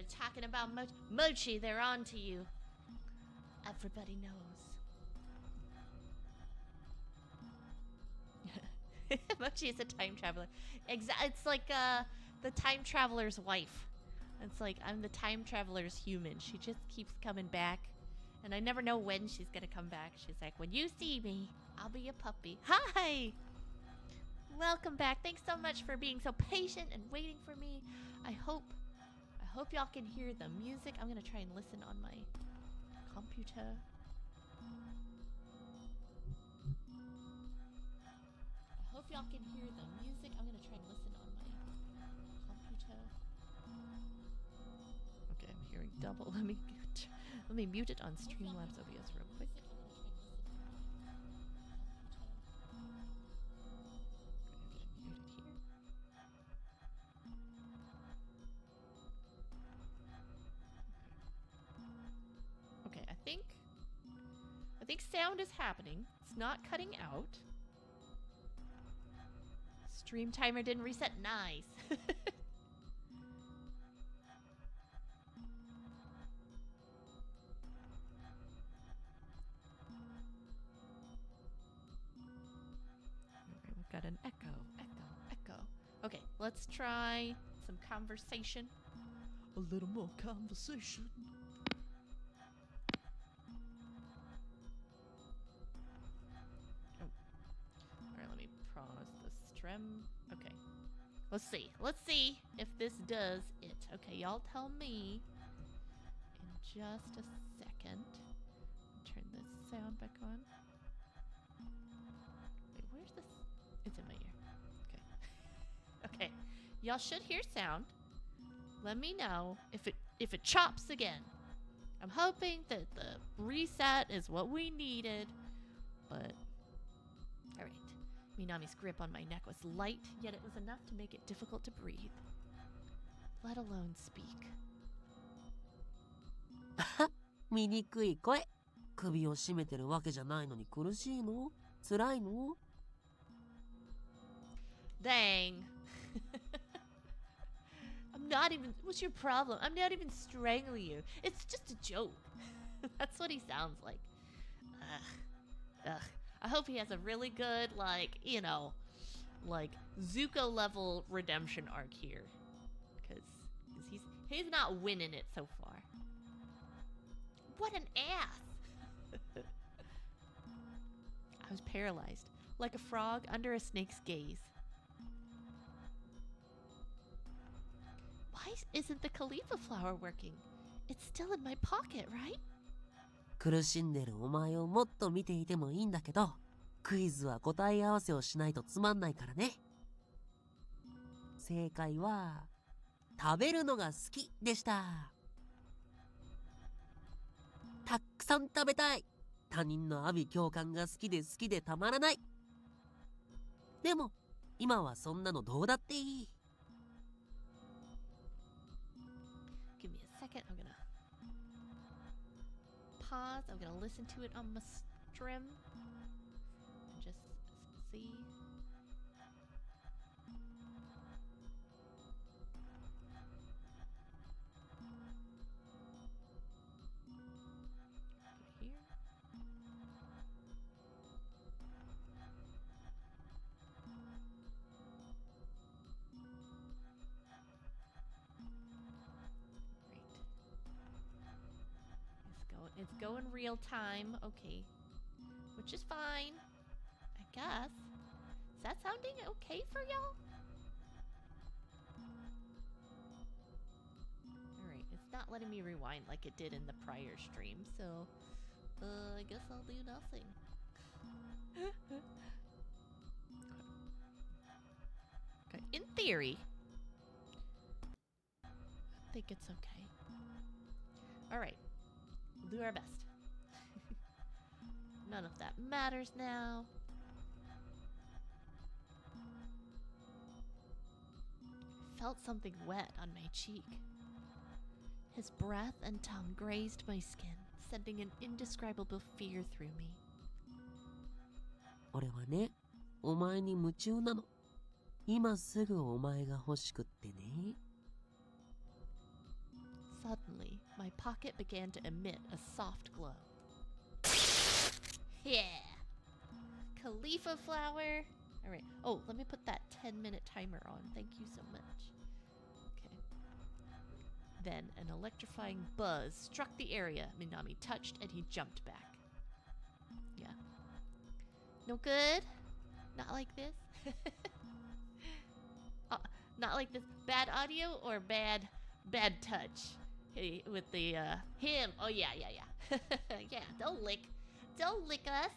talking about Mochi, they're on to you. Everybody knows. Mochi is a time traveler. It's like the time traveler's wife. It's like I'm the time traveler's human. She just keeps coming back. And I never know when she's going to come back. She's like, when you see me, I'll be a puppy. Hi! Welcome back. Thanks so much for being so patient and waiting for me. I hope y'all can hear the music. I'm going to try and listen on my computer. I hope y'all can hear the music. I'm going to try and listen on my computer. Okay, I'm hearing double. Let me mute it on Streamlabs OBS real quick. Okay, I think sound is happening. It's not cutting out. Stream timer didn't reset. Nice. We've got an echo. Okay, let's try some conversation. A little more conversation. Oh. Alright, let me pause the stream. Okay. Let's see if this does it. Okay, y'all tell me in just a second. Turn this sound back on. Wait, where's this? It's in my ear. Okay. Y'all should hear sound. Let me know if it chops again. I'm hoping that the reset is what we needed. But alright. Minami's grip on my neck was light, yet it was enough to make it difficult to breathe. Let alone speak. 醜い声。首を絞めてるわけじゃないのに苦しいの？辛いの？ Dang. I'm not even... What's your problem? I'm not even strangling you. It's just a joke. That's what he sounds like. Ugh. I hope he has a really good, like, you know, like, Zuko level redemption arc here. Because he's not winning it so far. What an ass! I was paralyzed, like a frog under a snake's gaze. Why isn't the Khalifa flower working? It's still in my pocket, right? 苦しんでるお前をもっと見ていてもいいんだけど、クイズは答え合わせをしないとつまんないからね。正解は、食べるのが好きでした。たくさん食べたい。他人の阿鼻共感が好きでたまらない。でも、今はそんなのどうだっていい。Give me a second. I'm gonna pause. I'm gonna listen to it on my stream and just see. Here. It's going real time. Okay. Which is fine, I guess. Is that sounding okay for y'all? Alright, it's not letting me rewind like it did in the prior stream, so I guess I'll do nothing. Okay, in theory, I think it's okay. Alright. We'll do our best. None of that matters now. I felt something wet on my cheek. His breath and tongue grazed my skin, sending an indescribable fear through me. 俺はね、お前に夢中なの。今すぐお前が欲しくってね。Suddenly, my pocket began to emit a soft glow. Yeah! Khalifa flower. All right. Oh, let me put that 10-minute timer on. Thank you so much. Okay. Then an electrifying buzz struck the area Minami touched, and he jumped back. Yeah. No good? Not like this? Not like this. Bad audio or bad touch? Hey, with the, him. Oh, yeah. Yeah, don't lick us.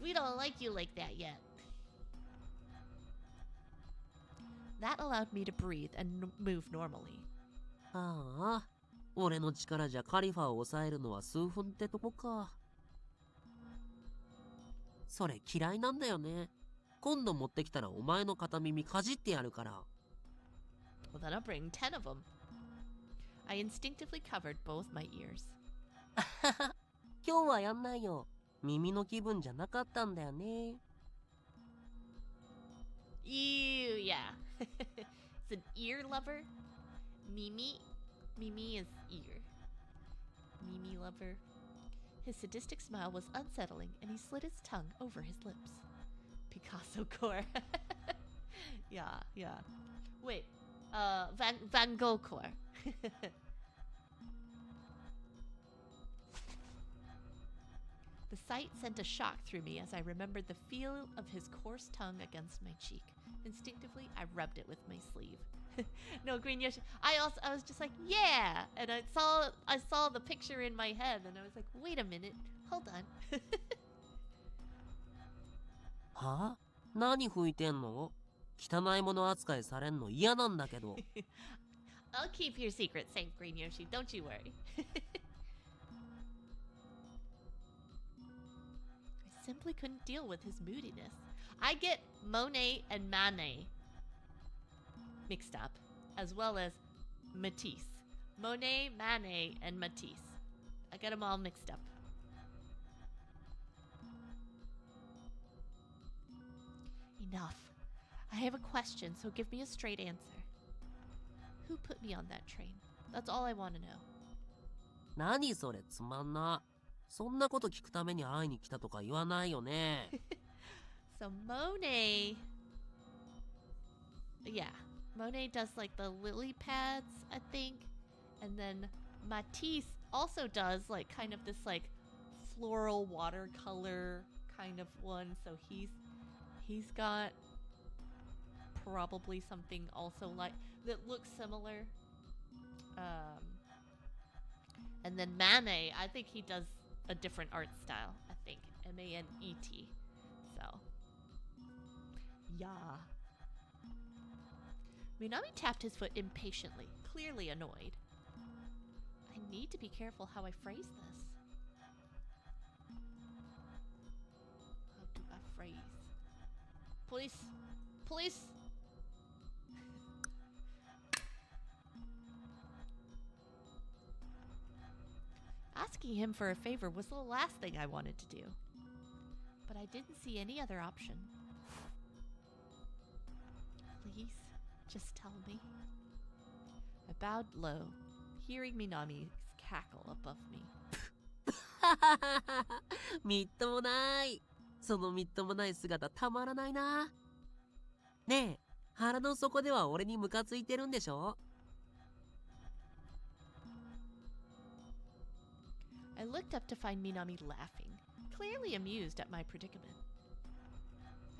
We don't like you like that yet. That allowed me to breathe and move normally. ああ、俺の力じゃカリファを抑えるのは数分ってとこか。それ嫌いなんだよね。今度持ってきたらお前の片耳かじってやるから。Well, then I'll bring 10 of them. I instinctively covered both my ears. 今日はやんないよ。耳の気分じゃなかったんだよね。Ew, yeah. It's an ear lover. Mimi is ear. Mimi lover. His sadistic smile was unsettling, and he slid his tongue over his lips. Picasso core. Yeah. Wait, Van Gogh core. The sight sent a shock through me as I remembered the feel of his coarse tongue against my cheek. Instinctively, I rubbed it with my sleeve. No, Green Yoshi. I was just like, yeah, and I saw the picture in my head, and I was like, wait a minute, hold on. はあ？何吹いてんの？汚いもの扱いされんの嫌なんだけど。I'll keep your secret safe, Green Yoshi. Don't you worry. I simply couldn't deal with his moodiness. I get Monet and Manet mixed up, as well as Matisse. Monet, Manet, and Matisse. I get them all mixed up. Enough. I have a question, so give me a straight answer. Who put me on that train? That's all I want to know. 何それつまんな。そんなこと聞くために会いに来たとか言わないよね。So Monet... Yeah. Monet does like the lily pads, I think. And then Matisse also does like kind of this like floral watercolor kind of one. So he's got probably something also like that looks similar. And then Manet, I think he does a different art style, I think. M-A-N-E-T. So, yeah. Minami tapped his foot impatiently, clearly annoyed. I need to be careful how I phrase this. How do I phrase? Police! Police! Asking him for a favor was the last thing I wanted to do. But I didn't see any other option. Please, just tell me. I bowed low, hearing Minami's cackle above me. みっともない。そのみっともない姿たまらないな。ねえ、腹の底では俺にムカついてるんでしょ？ I looked up to find Minami laughing, clearly amused at my predicament.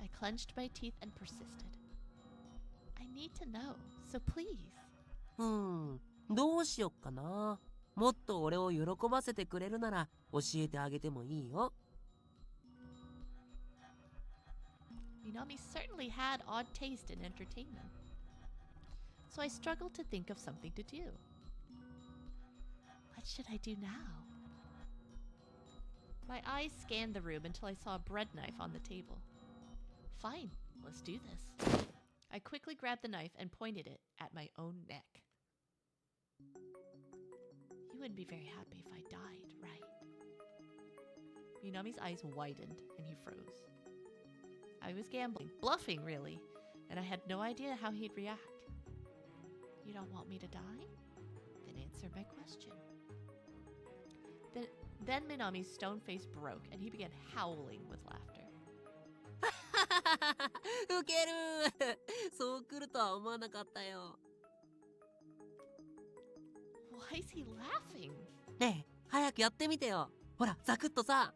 I clenched my teeth and persisted. I need to know, so please. どうしよっかな。もっと俺を喜ばせてくれるなら教えてあげてもいいよ。Minami certainly had odd taste in entertainment. So I struggled to think of something to do. What should I do now? My eyes scanned the room until I saw a bread knife on the table. Fine, let's do this. I quickly grabbed the knife and pointed it at my own neck. You wouldn't be very happy if I died, right? Minami's eyes widened and he froze. I was gambling, bluffing really, and I had no idea how he'd react. You You don't want me to die? Then answer my question. Then Minami's stone face broke and he began howling with laughter. ウケるそう来るとは思わなかったよ。Why is he laughing? ねえ、早くやってみてよ。ほら、ザクッとさ。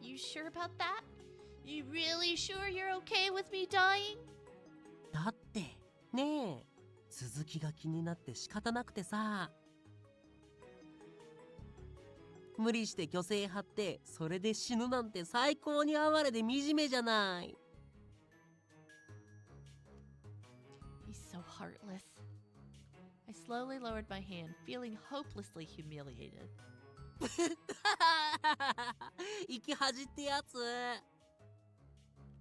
You sure about that? You really sure you're okay with me dying? だって、ねえ、続きが気になって仕方なくてさ。無理して虚勢張ってそれで死ぬなんて最高に哀れで惨めじゃない。He's so heartless. I slowly lowered my hand, feeling hopelessly humiliated. 生き恥ってやつ。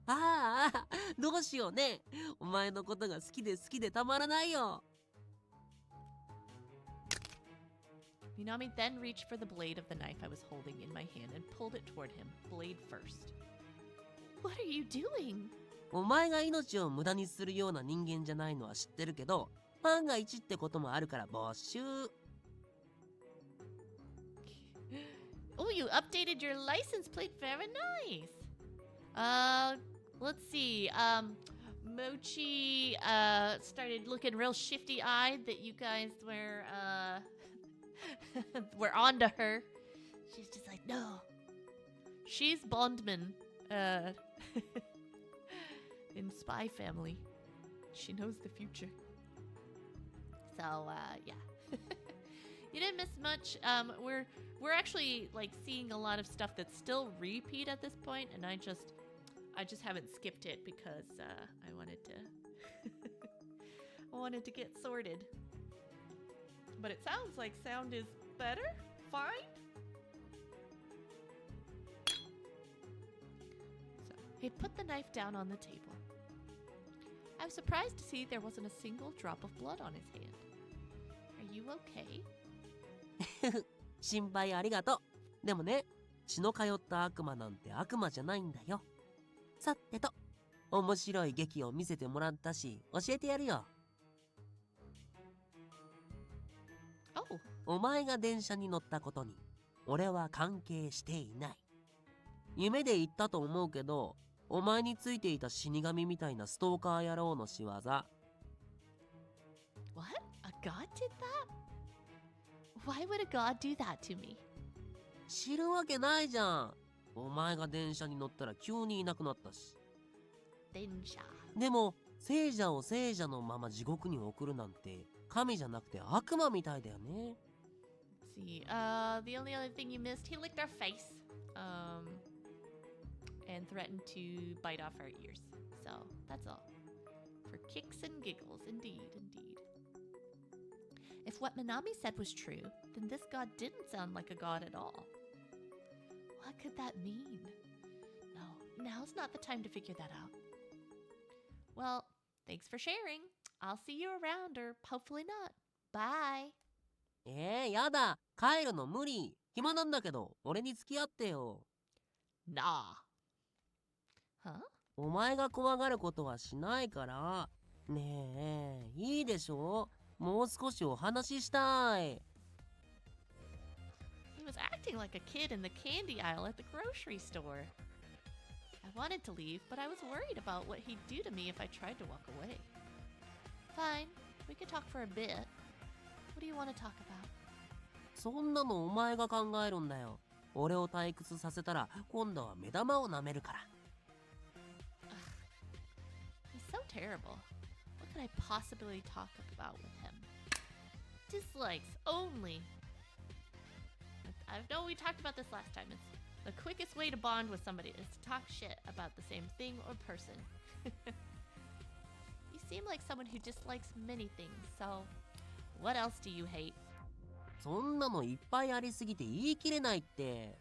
ああ、どうしようね。お前のことが好きでたまらないよ。Minami then reached for the blade of the knife I was holding in my hand and pulled it toward him, blade first. What are you doing? お前が命を無駄にするような人間じゃないのは知ってるけど、万が一ってこともあるから没収。Oh, you updated your license plate. Very nice. Let's see. Mochi started looking real shifty-eyed that you guys were were onto her. She's just like, no. She's Bondman in Spy Family. She knows the future. So, yeah. You didn't miss much. We're actually like seeing a lot of stuff that's still repeat at this point, and I just haven't skipped it because I wanted to I wanted to get sorted. But it sounds like sound is better? Fine? So, he put the knife down on the table. I was surprised to see there wasn't a single drop of blood on his hand. Are you okay? 心配ありがとう。でもね、血の通った悪魔なんて悪魔じゃないんだよ。さてと、面白い劇を見せてもらったし、教えてやるよ。Oh. お前が電車に乗ったことに、俺は関係していない。夢で言ったと思うけど、お前についていた死神みたいなストーカー野郎の仕業。What? A god did that? Why would a god do that to me? 知るわけないじゃん。お前が電車に乗ったら急にいなくなったし。電車。でも、聖者を聖者のまま地獄に送るなんて、神じゃなくて悪魔みたいだよね。Let's see. The only other thing you missed, he licked our face. And threatened to bite off our ears. So, that's all. For kicks and giggles, indeed, indeed. If what Minami said was true, then this god didn't sound like a god at all. What could that mean? No, now's not the time to figure that out. Well, thanks for sharing. I'll see you around, or hopefully not. Bye. やだ。帰るの無理。暇なんだけど、俺に付き合ってよ。Nah. Huh? お前が怖がることはしないから。ねえ、いいでしょ？もう少しお話ししたい。He was acting like a kid in the candy aisle at the grocery store. I wanted to leave, but I was worried about what he'd do to me if I tried to walk away. Fine, we could talk for a bit. What do you want to talk about? そんなのお前が考えるんだよ。俺を退屈させたら今度は目玉を舐めるから。He's so terrible. What could I possibly talk about with him? Dislikes only. I know we talked about this last time. It's the quickest way to bond with somebody is to talk shit about the same thing or person. You seem like someone who dislikes many things, so what else do you hate? そんなのいっぱいありすぎて言い切れないって。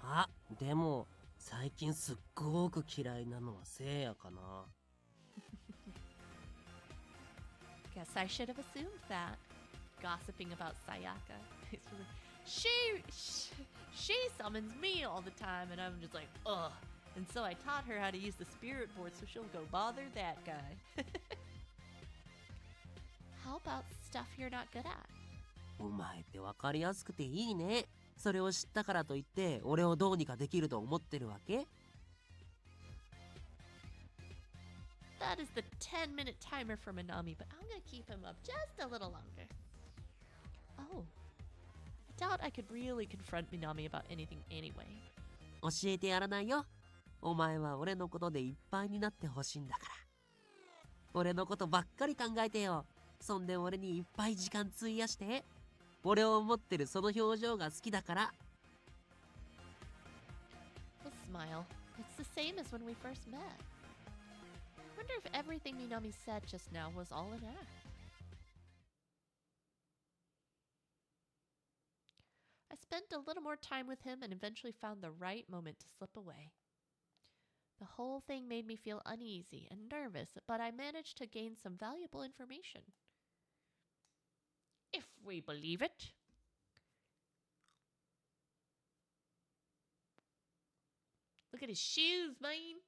あ、でも最近すっごく嫌いなのはせいやかな。Guess I should have assumed that. Gossiping about Sayaka. She summons me all the time, and I'm just like, ugh. And so I taught her how to use the spirit board so she'll go bother that guy. about stuff you're not good at. お前って分かりやすくていいね。それを知ったからといって俺をどうにかできると思ってるわけ？ That is the 10-minute timer for Minami, but I'm gonna keep him up just a little longer. Oh. I doubt I could really confront Minami about anything anyway. 教えてやらないよ。お前は俺のことでいっぱいになってほしいんだから。俺のことばっかり考えてよ。そんで俺にいっぱい時間費やして。俺を思ってるその表情が好きだから。We'll smile. It's the same as when we first met. I wonder if everything Minami said just now was all an act. I spent a little more time with him and eventually found the right moment to slip away. The whole thing made me feel uneasy and nervous, but I managed to gain some valuable information. If we believe it. Look at his shoes, man.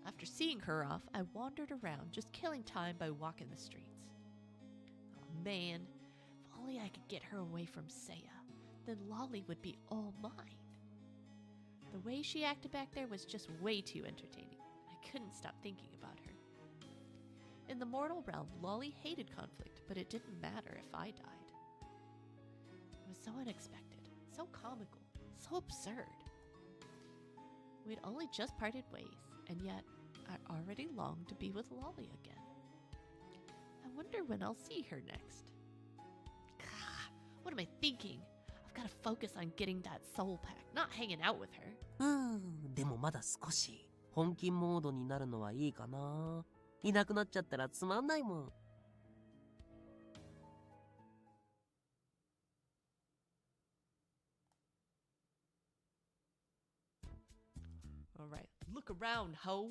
After seeing her off, I wandered around, just killing time by walking the streets. Oh man, if only I could get her away from Seiya, then Lolli would be all mine. The way she acted back there was just way too entertaining. I couldn't stop thinking about her. In the mortal realm, Lolli hated conflict, but it didn't matter if I died. It was so unexpected, so comical, so absurd. We'd only just parted ways, and yet I already longed to be with Lolli again. I wonder when I'll see her next. Gah, what am I thinking? I've got to focus on getting that soul pack, not hanging out with her. でもまだ少し本気モードになるのはいいかな。いなくなっちゃったらつまんないもん。All right, look around, ho.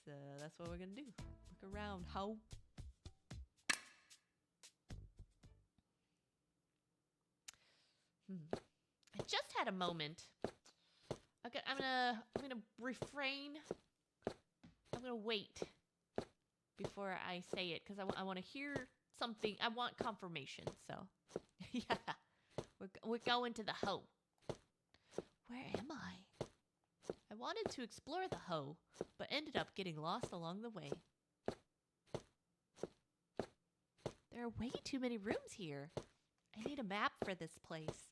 That's what we're gonna do. Look around, ho. I just had a moment. Okay, I'm gonna refrain. I'm gonna wait before I say it because I want to hear something. I want confirmation. So, yeah, we're going to the hoe. Where am I? I wanted to explore the hoe, but ended up getting lost along the way. There are way too many rooms here. I need a map for this place.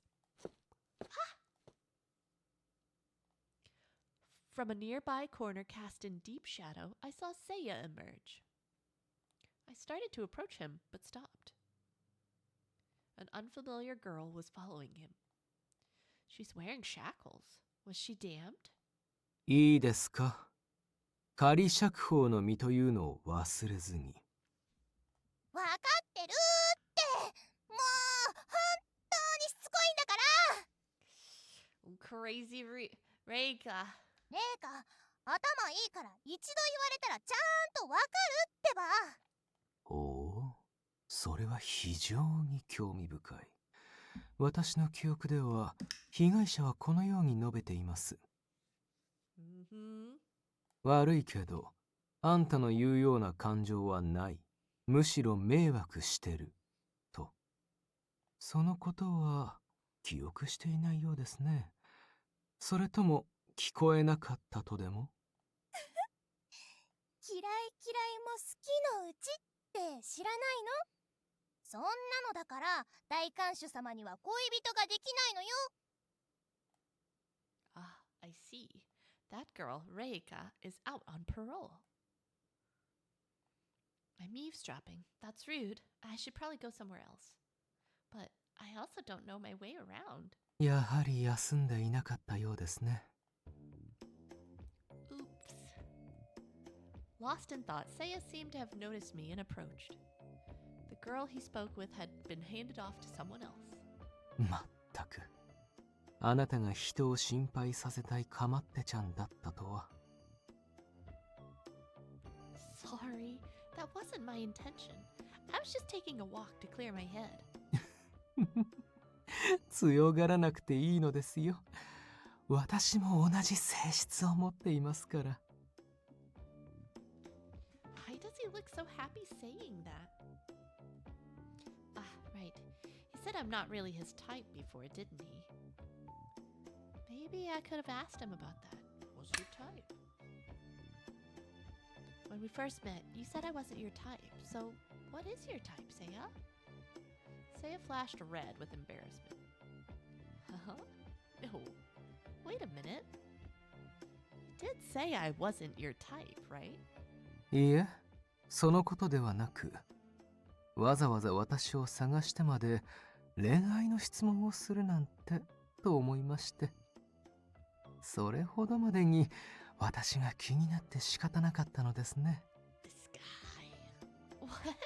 From a nearby corner cast in deep shadow, I saw Seiya emerge. I started to approach him, but stopped. An unfamiliar girl was following him. She's wearing shackles. Was she damned? いいですか。仮釈放の身というのを忘れずに。わかってるってもう本当にしつこいんだから Crazy Reika. レイカ、頭いいから一度言われたらちゃんとわかるってば。おお、それは非常に興味深い。私の記憶では被害者はこのように述べています。悪いけど、あんたの言うような感情はない。むしろ迷惑してる。と。そのことは記憶していないようですね。それとも聞こえなかったとでも嫌い嫌いも好きのうちって知らないの？そんなのだから大看守様には恋人ができないのよ。Ah, I see. That girl, Reika, is out on parole. I'm eavesdropping. That's rude. I should probably go somewhere else. But I also don't know my way around. やはり休んでいなかったようですね。Oops. Lost in thought, Seiya seemed to have noticed me and approached. The girl he spoke with had been handed off to someone else. まったく。あなたが人を心配させたいかまってちゃんだったとは。Sorry, that wasn't my intention. I was just taking a walk to clear my head. 強がらなくていいのですよ。私も同じ性質を持っていますから。he look so happy saying that? Ah, right. He said I'm not really his type before, didn't he? Maybe I could have asked him about that. What's your type? When we first met, you said I wasn't your type. So, what is your type, Seiya? Seiya flashed red with embarrassment. Huh? No. Wait a minute. You did say I wasn't your type, right? いいえ、そのことではなく、わざわざ私を探してまで恋愛の質問をするなんてと思いまして。それほどまでに私が気になって仕方なかったのですね。This guy. What?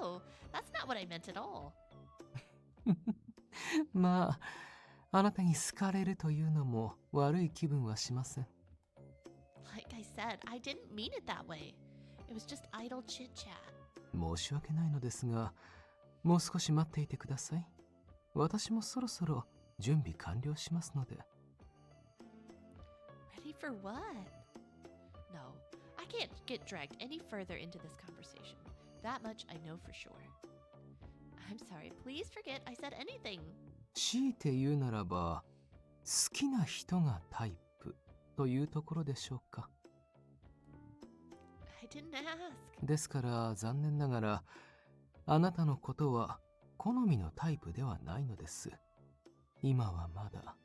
No, that's not what I meant at all. まあ、あなたに好かれるというのも悪い気分はしません。Like I said, I didn't mean it that way. It was just idle chit-chat. 申し訳ないのですが、もう少し待っていてください。私もそろそろ準備完了しますので。Ready for what? No, I can't get dragged any further into this conversation. That much I know for sure. I'm sorry, please forget I said anything. 強いて言うならば、好きな人がタイプというところでしょうか。I didn't ask. ですから残念ながら、あなたのことは好みのタイプではないのです。今はまだ。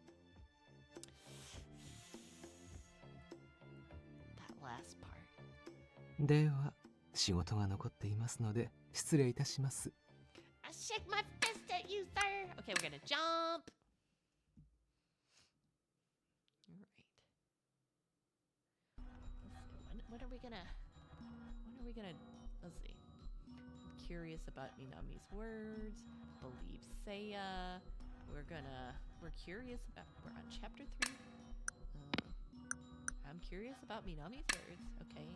That last part. では、仕事が残っていますので、失礼いたします。I shake my fist at you, sir. Okay, we're gonna jump. All right. When are we gonna? Let's see. I'm curious about Minami's words. Believe Seiya. We're curious about. We're on chapter 3. I'm curious about Minami's words. Okay.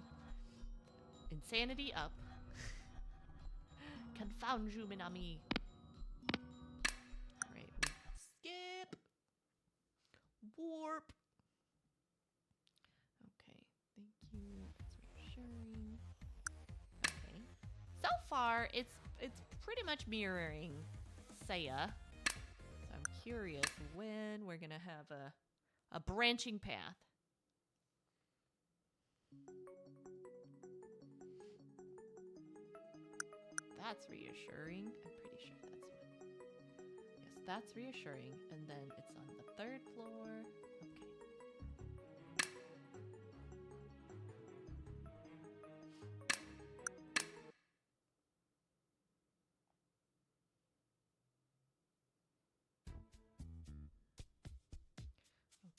Insanity up. Confound you, Minami. Alright, skip. Warp. Okay, thank you. That's reassuring. Okay. So far, it's pretty much mirroring Seiya. So I'm curious when we're gonna have a branching path. That's reassuring. I'm pretty sure that's what. Yes, that's reassuring. And then it's on the 3rd floor. Okay.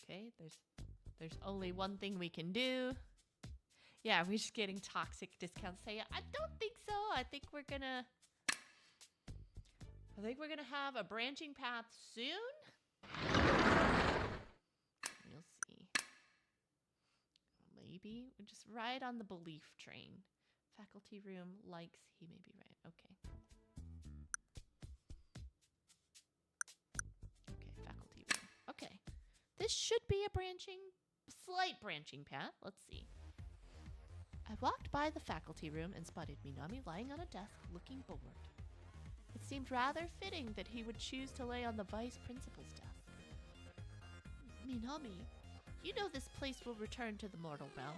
Okay, there's only one thing we can do. Yeah, we're just getting toxic discounts. Say, I don't think so. I think we're gonna have a branching path soon. We'll see. Maybe we just ride on the belief train. Faculty room likes he may be right. Okay. Okay, faculty room. Okay. This should be a slight branching path. Let's see. I walked by the faculty room and spotted Minami lying on a desk looking bored. It seemed rather fitting that he would choose to lay on the vice principal's desk. Minami, you know this place will return to the mortal realm.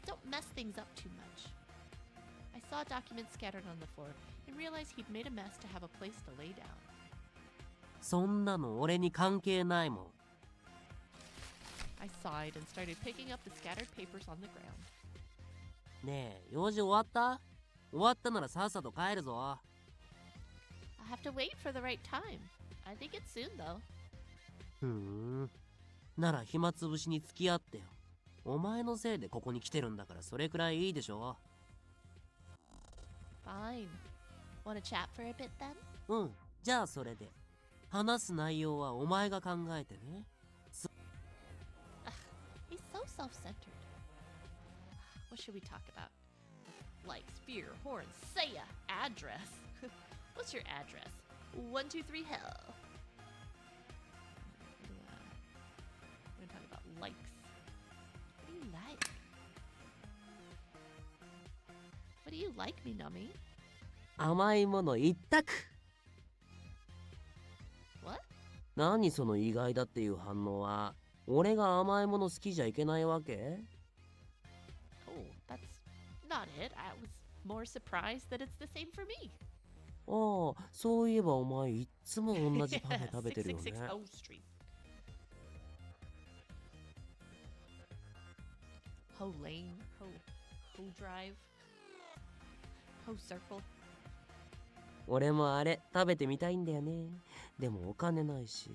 Don't mess things up too much. I saw documents scattered on the floor and realized he'd made a mess to have a place to lay down. そんなの俺に関係ないもん。I sighed and started picking up the scattered papers on the ground. ねえ、用事終わった？終わったならさっさと帰るぞ。I'll have to wait for the right time. I think it's soon though. ふーん。なら暇つぶしに付き合ってよ。お前のせいでここに来てるんだからそれくらいいいでしょ。Fine. Wanna chat for a bit then? うん。じゃあそれで。話す内容はお前が考えてね。He's so self-centered. What should we talk about? Likes, fear, horns, Seiya, address. What's your address? 123 hell. We're gonna talk about likes. What do you like? What do you like Minami. 甘いもの一択。 What? 何その意外だっていう反応は。俺が甘いもの好きじゃいけないわけ？ Oh, that's not it. I was more surprised that it's the same for me. ああ、そういえばお前いっつも同じパフェ食べてるよね。 666 O Street. Ho Lane, Ho Drive, Ho Circle. 俺もあれ食べてみたいんだよね。でもお金ないし。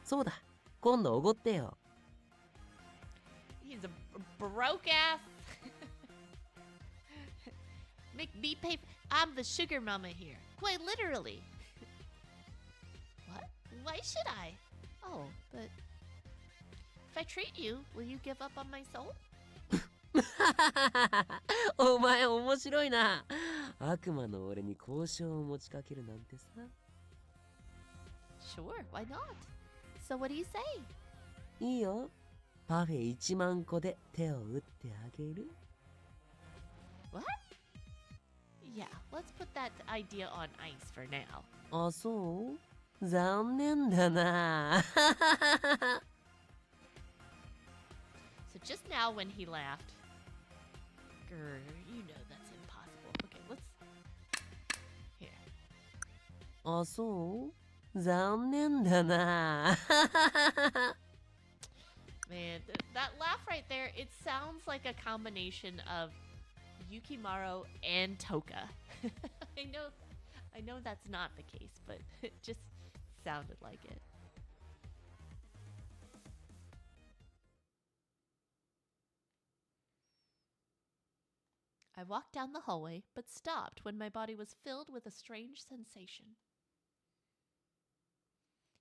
そうだ、今度おごってよ。 He's a broke ass. Make me pay. I'm the sugar mama here. Quite literally. What? Why should I? Oh, but if I treat you, will you give up on my soul? お前面白いな。悪魔の俺に交渉を持ちかけるなんてさ。 Sure, why not? So what do you say? いいよ。パフェ1万個で手を打ってあげる。 What? Yeah, let's put that idea on ice for now. あ、そう？残念だな。 So just now when he laughed, grr, you know that's impossible. Okay, let's. Here. あ、そう？残念だな。 Man, that laugh right there, it sounds like a combination of Yukimaru and Toka. I know that's not the case, but it just sounded like it. I walked down the hallway, but stopped when my body was filled with a strange sensation.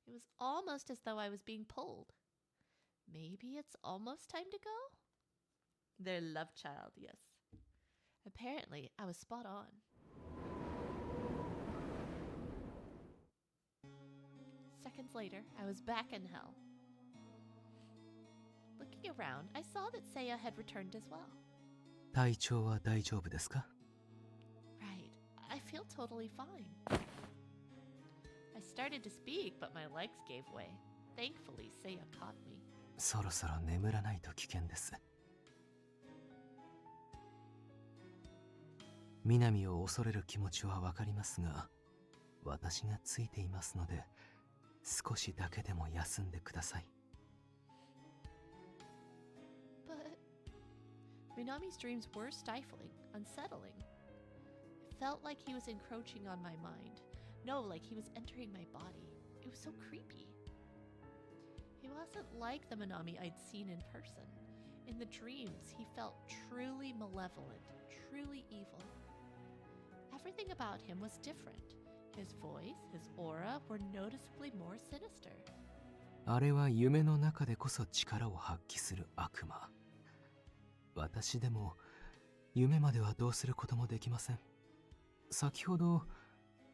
It was almost as though I was being pulled. Maybe it's almost time to go? Their love child, yes. Apparently, I was spot on. Seconds later, I was back in hell. Looking around, I saw that Seiya had returned as well. 体調は大丈夫ですか？ Right. I feel totally fine. I started to speak, but my legs gave way. Thankfully, Seiya caught me. そろそろ眠らないと危険です。南を恐れる気持ちはわかりますが、私がついていますので、少しだけでも休んでください。But Minami's dreams were stifling, unsettling. It felt like he was encroaching on my mind. No, like he was entering my body. It was so creepy. He wasn't like the Minami I'd seen in person. In the dreams, he felt truly malevolent, truly evil. Everything about him was different. His voice, his aura were noticeably more sinister. あれは夢の中でこそ力を発揮する悪魔。私でも夢まではどうすることもできません。先ほど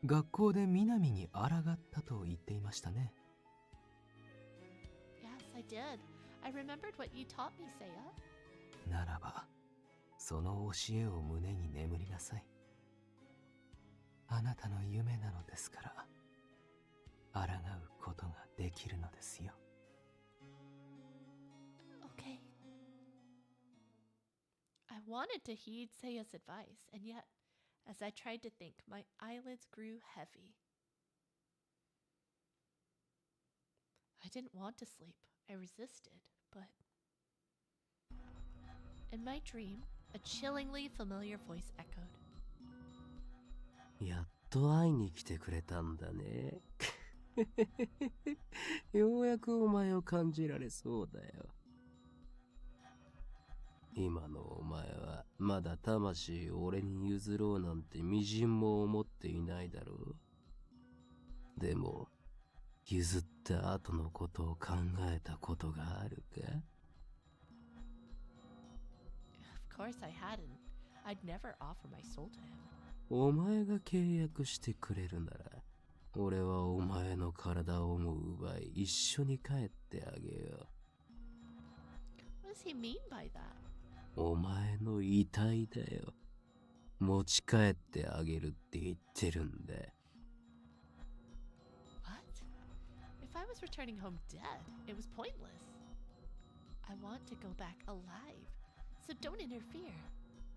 学校で南に抗ったと言っていましたね。Yes, I did. I remembered what you taught me, Seiya. ならば、その教えを胸に眠りなさい。あなたの夢なのですから、抗うことができるのですよ。Okay. I wanted to heed Seiya's advice, and yet, as I tried to think, my eyelids grew heavy. I didn't want to sleep. I resisted, but... In my dream, a chillingly familiar voice echoed. やっと会いに来てくれたんだね。ようやくお前を感じられそうだよ。今のお前はまだ魂を俺に譲ろうなんてみじんも思っていないだろう。でも譲った後のことを考えたことがあるか？ Of course I hadn't. I'd never offer my soul to him. お前が契約してくれるなら、俺はお前の体をも奪い一緒に帰ってあげよう。What does he mean by that? お前の遺体だよ。持ち帰ってあげるって言ってるんで。What? If I was returning home dead, it was pointless. I want to go back alive, so don't interfere.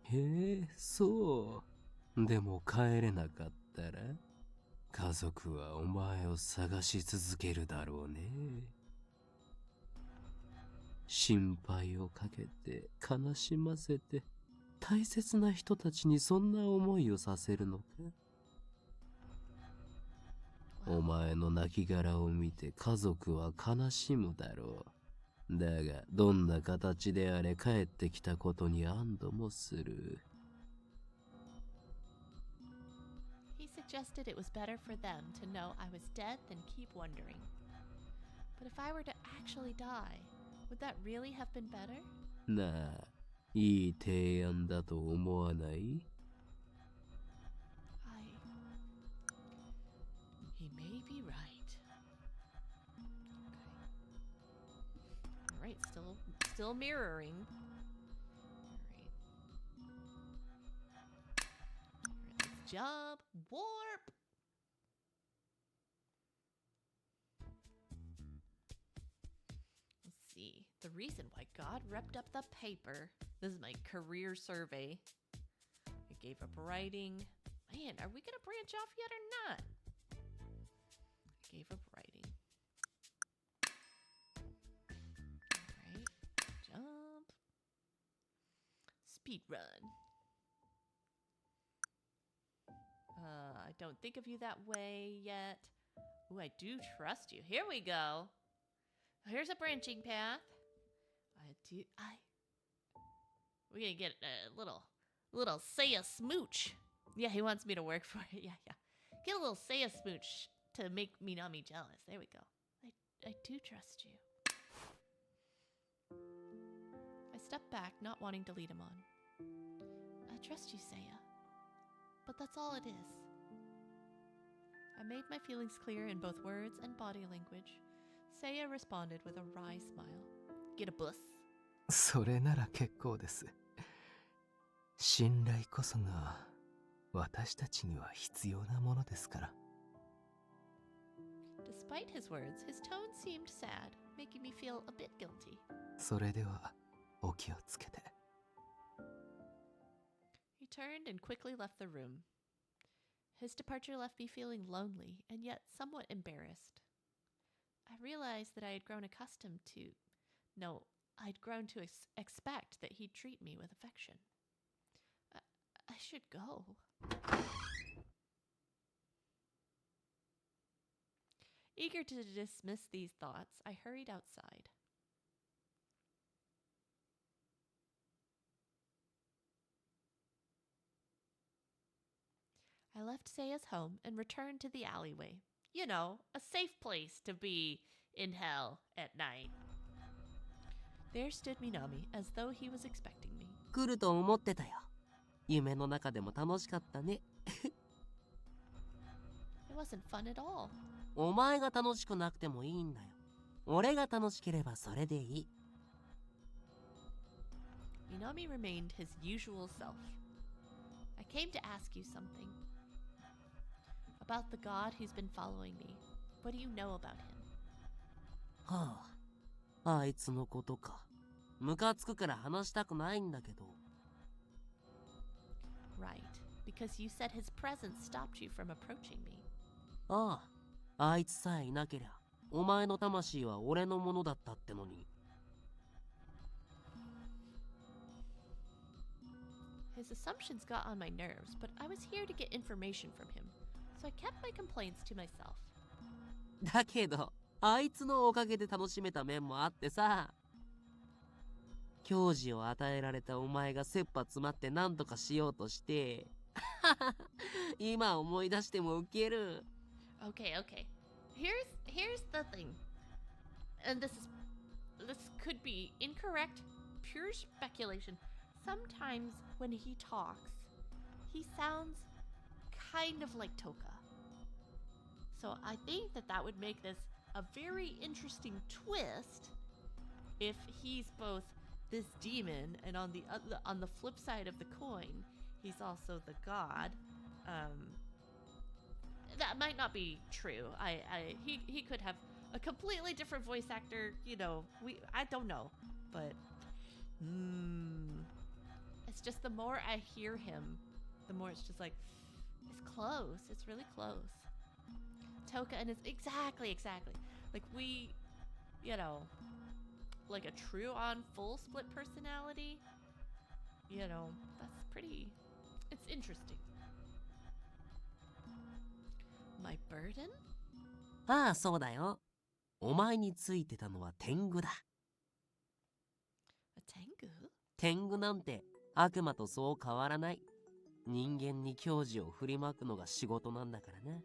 へえ、そう。でも帰れなかったら、家族はお前を探し続けるだろうね。心配をかけて悲しませて、大切な人たちにそんな思いをさせるのか。お前の亡骸を見て家族は悲しむだろう。だがどんな形であれ帰ってきたことに安堵もする。He suggested it was better for them to know I was dead than keep wondering. But if I were to actually die, would that really have been better? なあ、いい提案だと思わない？ He may be right. Okay. Alright, still mirroring. Alright. Let's jump. Warp! Let's see. The reason why God ripped up the paper. This is my career survey. I gave up writing. Man, are we gonna branch off yet or not? I gave up writing. Alright. Jump. Speed run. I don't think of you that way yet. Ooh, I do trust you. Here we go. Here's a branching path. We're gonna get a little say a smooch. Yeah, he wants me to work for it. Yeah. Get a little say a smooch to make Minami jealous. There we go. I do trust you. I stepped back, not wanting to lead him on. I trust you, Seiya. But that's all it is. I made my feelings clear in both words and body language. Seiya responded with a wry smile. Get a bus? それなら結構です。信頼こそが私たちには必要なものですから。Despite his words, his tone seemed sad, making me feel a bit guilty. それではお気をつけて。He turned and quickly left the room. His departure left me feeling lonely and yet somewhat embarrassed. I realized that I had grown accustomed to... No, I'd grown to expect that he'd treat me with affection. I should go. Eager to dismiss these thoughts, I hurried outside. I left Seiya's home and returned to the alleyway. You know, a safe place to be in hell at night. There stood Minami as though he was expecting me. 来ると思ってたよ。夢の中でも楽しかったね。It wasn't fun at all. お前が楽しくなくてもいいんだよ。俺が楽しければそれでいい。Minami remained his usual self. I came to ask you something. About the god who's been following me. What do you know about him? はあ、あいつのことか。ムカつくから話したくないんだけど。Right, because you said his presence stopped you from approaching me. ああ、あいつさえいなけりゃ、お前の魂は俺のものだったってのに。His assumptions got on my nerves, but I was here to get information from him, so I kept my complaints to myself. だけど、あいつのおかげで楽しめた面もあってさ。矜持を与えられたお前が切羽詰まって何とかしようとして。今思い出してもウケる。Okay. Here's the thing. And this could be incorrect, pure speculation. Sometimes when he talks, he sounds kind of like Toka. So I think that would make this a very interesting twist if he's both this demon and on the flip side of the coin, he's also the god. That might not be true. He could have a completely different voice actor. I don't know, but it's just the more I hear him, the more it's just like it's close. It's really close. Toka and it's exactly like we, like a true on full split personality. That's pretty. It's interesting. My burden? ああ、そうだよ。お前についてたのは天狗だ。A tengu? 天狗なんて悪魔とそう変わらない。人間に矜持を振りまくのが仕事なんだからな。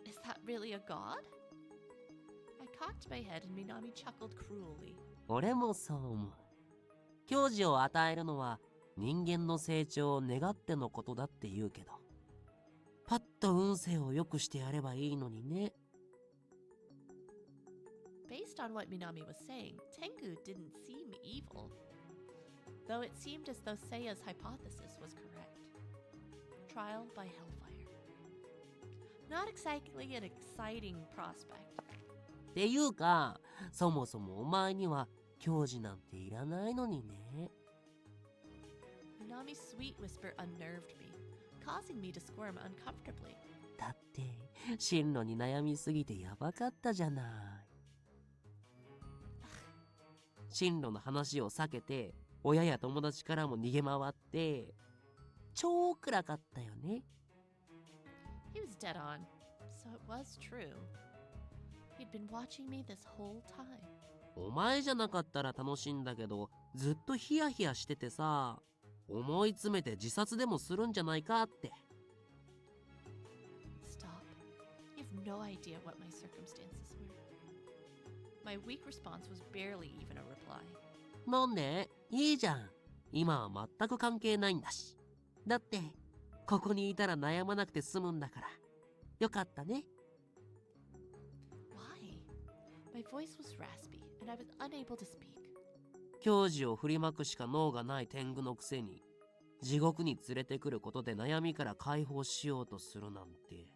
Is that really a god? I cocked my head and Minami chuckled cruelly. 俺もそう思う。矜持を与えるのは人間の成長を願ってのことだって言うけど、パッと運勢を良くしてやればいいのにね。Based on what Minami was saying, Tengu didn't seem evil, though it seemed as though Seiya's hypothesis was correct. Trial by hellfire. Not exactly an exciting prospect. っていうか、そもそもお前には矜持なんていらないのにね。Minami's sweet whisper unnerved me, causing me to squirm uncomfortably. だって進路に悩みすぎてやばかったじゃない。進路の話を避けて親や友達からも逃げ回って超暗かったよね。 He was dead on, so it was true. He'd been watching me this whole time. お前じゃなかったら楽しいんだけど、ずっとヒヤヒヤしててさ、思い詰めて自殺でもするんじゃないかって。 Stop. You have no idea what my circumstances were. My weak response was barely even a reply. なんで？いいじゃん。今は全く関係ないんだし。だってここにいたら悩まなくて済むんだから。よかったね。 Why? My voice was raspy, and I was unable to speak. 矜持を振りまくしか脳がない天狗のくせに、地獄に連れてくることで悩みから解放しようとするなんて。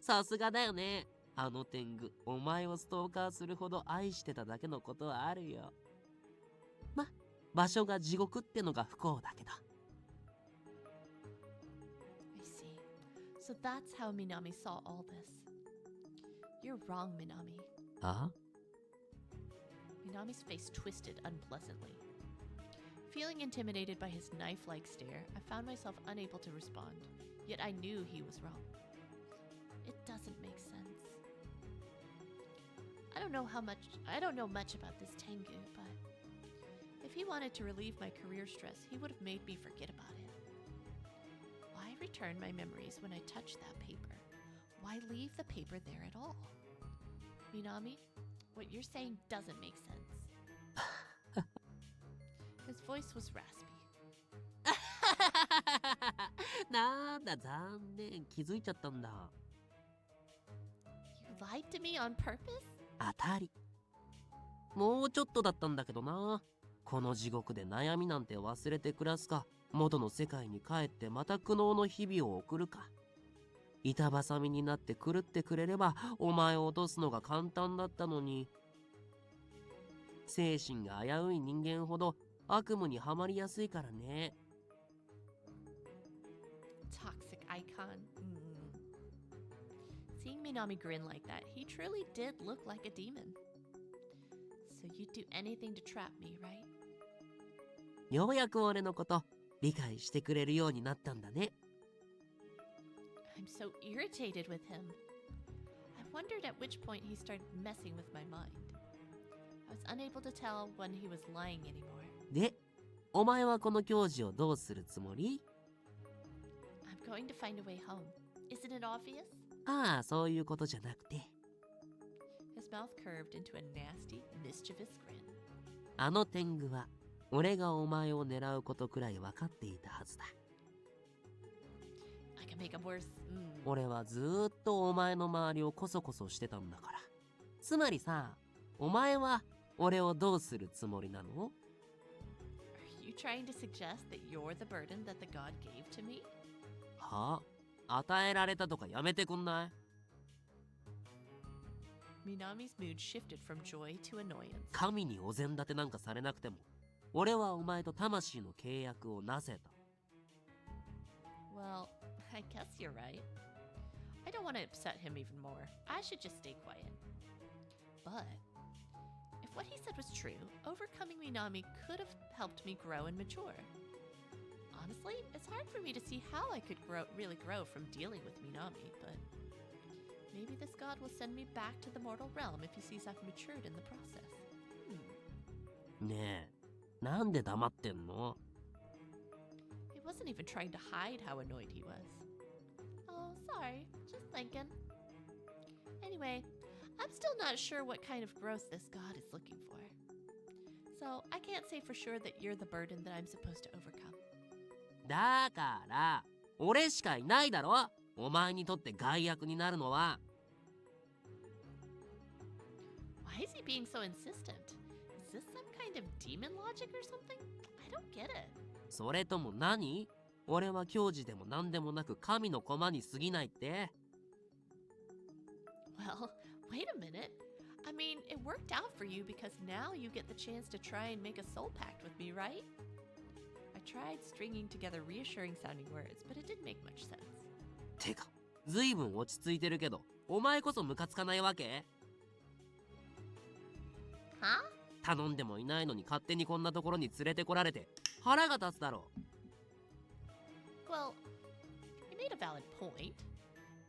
さすがだよね。あの天狗、お前をストーカーするほど愛してただけのことはあるよ。ま、場所が地獄ってのが不幸だけど。I see. So that's how Minami saw all this. You're wrong, Minami. あ？ Minami's face twisted unpleasantly. Feeling intimidated by his knife-like stare, I found myself unable to respond, yet I knew he was wrong. It doesn't make sense. I don't know much about this Tengu, but if he wanted to relieve my career stress, he would have made me forget about it. Why return my memories when I touched that paper? Why leave the paper there at all? Minami, what you're saying doesn't make sense. His voice was raspy. なんだ残念、気づいちゃったんだ。 You lied to me on purpose? 当たり。もうちょっとだったんだけどな。この地獄で悩みなんて忘れて暮らすか、元の世界に帰ってまた苦悩の日々を送るか。板挟みになって狂ってくれればお前を落とすのが簡単だったのに。精神が危うい人間ほど悪夢にはまりやすいからね。 Toxic icon. Seeing Minami grin like that, he truly did look like a demon. So you'd do anything to trap me, right? ようやく俺のこと理解してくれるようになったんだね。 I'm so irritated with him. I wondered at which point he started messing with my mind. I was unable to tell when he was lying anymore. で、お前はこの矜持をどうするつもり？ I'm going to find a way home. Isn't it obvious? ああ、そういうことじゃなくて。 His mouth curved into a nasty, mischievous grin. あの天狗は俺がお前を狙うことくらい分かっていたはずだ。 I can make him worse. 俺はずーっとお前の周りをコソコソしてたんだから。つまりさ、お前は俺をどうするつもりなの？ Are you trying to suggest that you're the burden that the god gave to me? はあ？与えられたとかやめてくんない？ Minami's mood shifted from joy to annoyance. 神にお膳立てなんかされなくても、俺はお前と魂の契約をなせた。Well, I guess you're right. I don't want to upset him even more. I should just stay quiet. But if what he said was true, overcoming Minami could have helped me grow and mature. Honestly, it's hard for me to see how I could really grow from dealing with Minami, but maybe this god will send me back to the mortal realm if he sees I've matured in the process. ねえ、なんで黙ってんの？ He wasn't even trying to hide how annoyed he was. Oh, sorry. Just thinking. Anyway, I'm still not sure what kind of growth this god is looking for. So I can't say for sure that you're the burden that I'm supposed to overcome. だから、俺しかいないだろ？お前にとって害悪になるのは。Why is he being so insistent? Is this some kind of demon logic or something? I don't get it. それとも何？俺は教授でも何でもなく神の駒に過ぎないって？ Well, wait a minute. I mean, it worked out for you because now you get the chance to try and make a soul pact with me, right? I tried stringing together reassuring sounding words, but it didn't make much sense. てか、ずいぶん落ち着いてるけど、お前こそムカつかないわけ？ Huh? 頼んでもいないのに勝手にこんなところに連れてこられて腹が立つだろ。 Well, you made a valid point.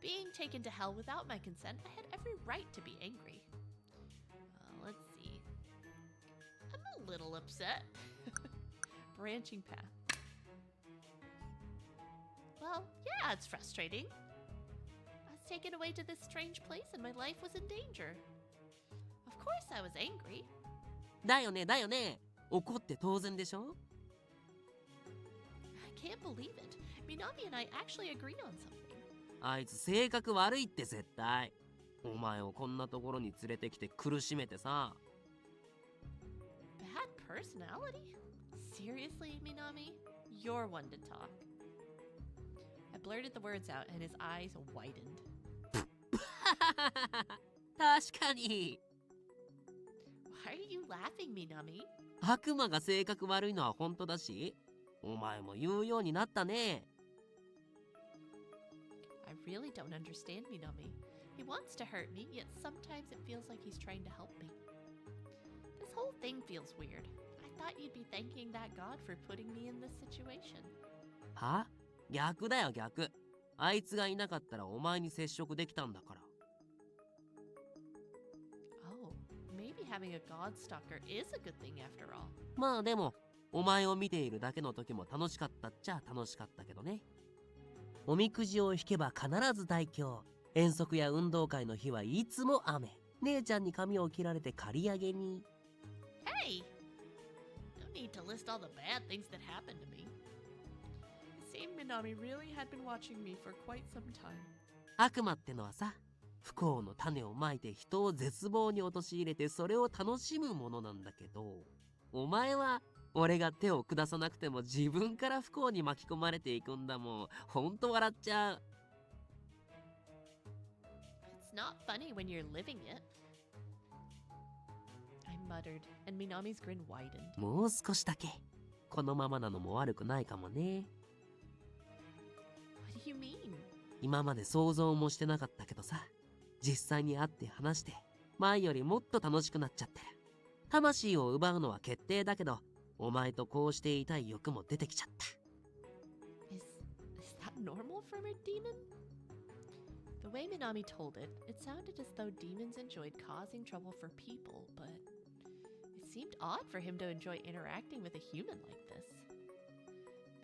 Being taken to hell without my consent, I had every right to be angry. Let's see. I'm a little upset. Branching path. Well, yeah, it's frustrating. I was taken away to this strange place and my life was in danger. Of course I was angry. だよねだよね。怒って当然でしょ？ I can't believe it. Minami and I actually agreed on something. あいつ性格悪いって絶対。お前をこんなところに連れてきて苦しめてさ。 Bad personality? Seriously, Minami? You're one to talk. I blurted the words out and his eyes widened. 確かに。 Why are you laughing, Minami? 悪魔が性格悪いのは本当だし、お前も言うようになったね。 I really don't understand Minami. He wants to hurt me, yet sometimes it feels like he's trying to help me. This whole thing feels weird. I thought you'd be thanking that god for putting me in this situation. は？逆だよ逆。あいつがいなかったらお前に接触できたんだから。 Oh, maybe having a god stalker is a good thing after all. まあでも、お前を見ているだけの時も楽しかったっちゃ楽しかったけどね。おみくじを引けば必ず大凶。遠足や運動会の日はいつも雨。姉ちゃんに髪を切られて刈り上げに。Hey! No need to list all the bad things that happened to me. It seemed Minami really had been watching me for quite some time. 悪魔ってのはさ、不幸の種をまいて人を絶望に陥れてそれを楽しむものなんだけど、お前は俺が手を下さなくても自分から不幸に巻き込まれていくんだもん。ほんと笑っちゃう。It's not funny when you're living it. I muttered, and Minami's grin widened. もう少しだけ。このままなのも悪くないかもね。What do you mean? 今まで想像もしてなかったけどさ、実際に会って話して、前よりもっと楽しくなっちゃってる。魂を奪うのは決定だけど、お前とこうしていたい欲も出てきちゃった。Is that normal from a demon? The way Minami told it, it sounded as though demons enjoyed causing trouble for people, but it seemed odd for him to enjoy interacting with a human like this.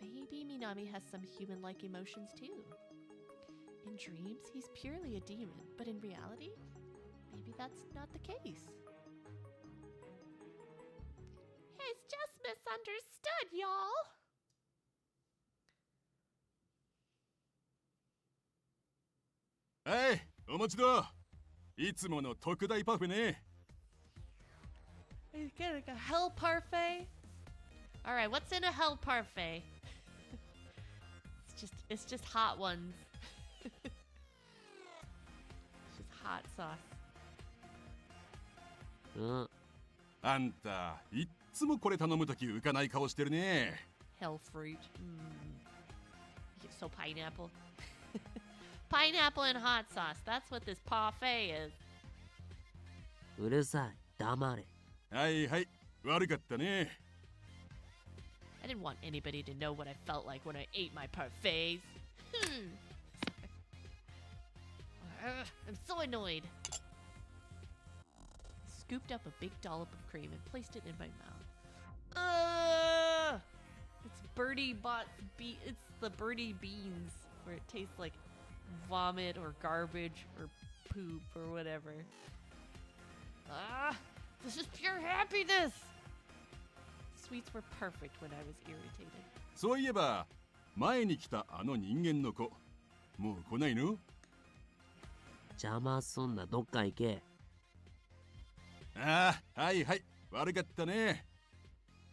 Maybe Minami has some human-like emotions too. In dreams, he's purely a demon, but in reality, maybe that's not the case. He's just misunderstood, y'all! はい、お待ちだ。いつもの特大パフェね。I Get like a hell parfait. All right, what's in a hell parfait? It's just hot ones. It's just hot sauce. うん。あんた、いっつもこれ頼むとき浮かない顔してるね。Hell fruit. So pineapple. Pineapple and hot sauce. That's what this parfait is. うるさい。黙れ。はいはい、悪かったね。I didn't want anybody to know what I felt like when I ate my parfaits. I'm so annoyed. Scooped up a big dollop of cream and placed it in my mouth. It's it's the birdie beans where it tastes like vomit or garbage or poop or whatever. This is pure happiness. Sweets were perfect when I was irritated. そういえば、前に来たあの人間の子、もう来ないの？邪魔すんな。どっか行け。ああ、はいはい、悪かったね。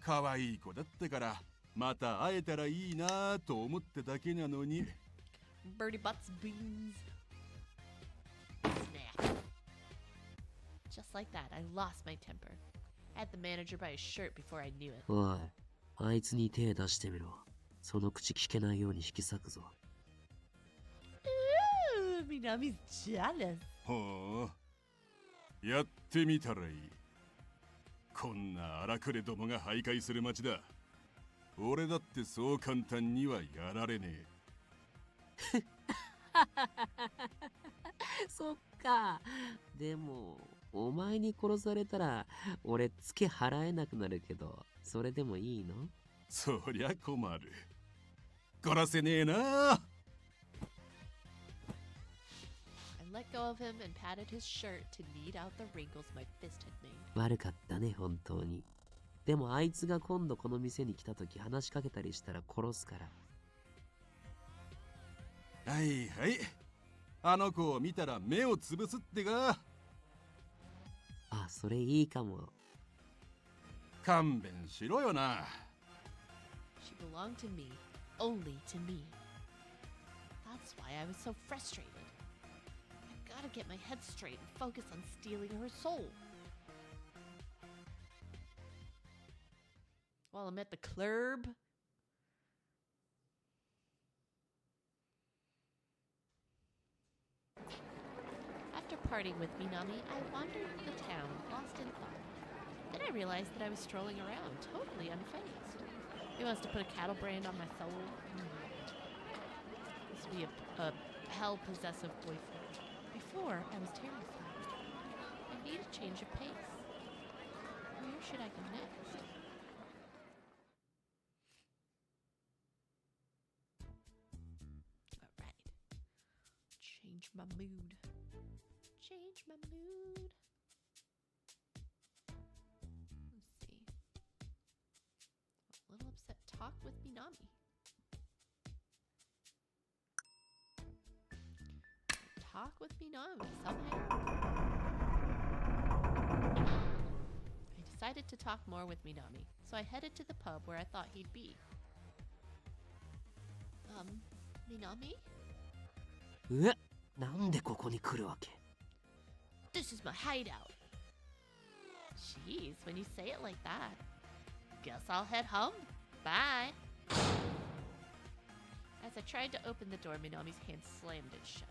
可愛い子だったから、また会えたらいいなと思っただけなのに。Birdie butts beans. Snap. Just like that, I lost my temper. I had the manager by his shirt before I knew it. おい、あいつに手出してみろ。その口聞けないように引き裂くぞ。Ooh, Minami's jealous. ほう、やってみたらいい。こんな荒くれどもが徘徊する街だ。俺だってそう簡単にはやられねえ。そっか。でも、お前に殺されたら、俺ツケ払えなくなるけど、それでもいいの？そりゃ困る。殺せねえな。I let go of him and patted his shirt to knead out the wrinkles my fist had made. 悪かったね、本当に。でもあいつが今度この店に来た時話しかけたりしたら殺すから。はいはい。あの子を見たら目をつぶすってか。あ、それいいかも。勘弁しろよな。She belonged to me, only to me. That's why I was so frustrated. I've got to get my head straight and focus on stealing her soul. While I'm at the club. After partying with Minami, I wandered the town, lost in thought. Then I realized that I was strolling around, totally unfazed. He wants to put a cattle brand on my soul. This would be a hell-possessive boyfriend. Before, I was terrified. I need a change of pace. Where should I go next? Alright. Change my mood. Change my mood. Let's see. A little upset. Talk with Minami. Talk with Minami somehow. I decided to talk more with Minami, so I headed to the pub where I thought he'd be. Minami? うっ、なんでここに来るわけ？ This is my hideout. Jeez, when you say it like that. Guess I'll head home. Bye. As I tried to open the door, Minami's hand slammed it shut.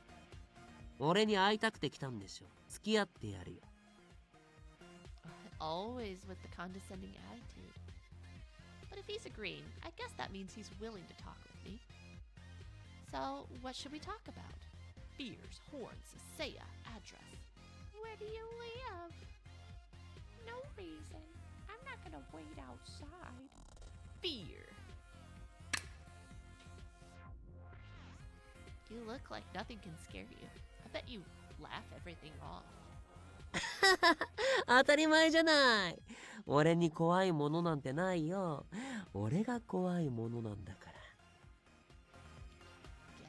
俺に会いたくて来たんでしょ。付き合ってやるよ。Always with the condescending attitude. But if he's agreeing, I guess that means he's willing to talk with me. So, what should we talk about? Beers, horns, Seiya, address. Where do you live? No reason. I'm not gonna wait outside. Fear. You look like nothing can scare you. I bet you laugh everything off. 当たり前じゃない。俺に怖いものなんてないよ。俺が怖いものなんだから。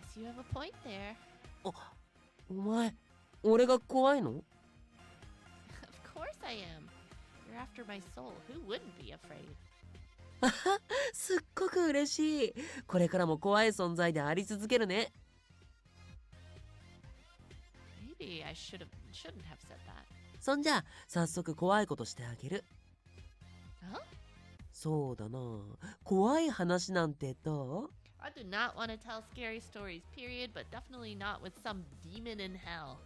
Guess you have a point there. お前、俺が怖いの？ Of course I am. You're You're after my soul. Who wouldn't be afraid? すっごく嬉しい。これからも怖い存在であり続けるね。Maybe I shouldn't have said that. そんじゃ、早速怖いことしてあげる。Huh? そうだな。怖い話なんてどう？ I do not want to tell scary stories, period, but definitely not with some demon in hell.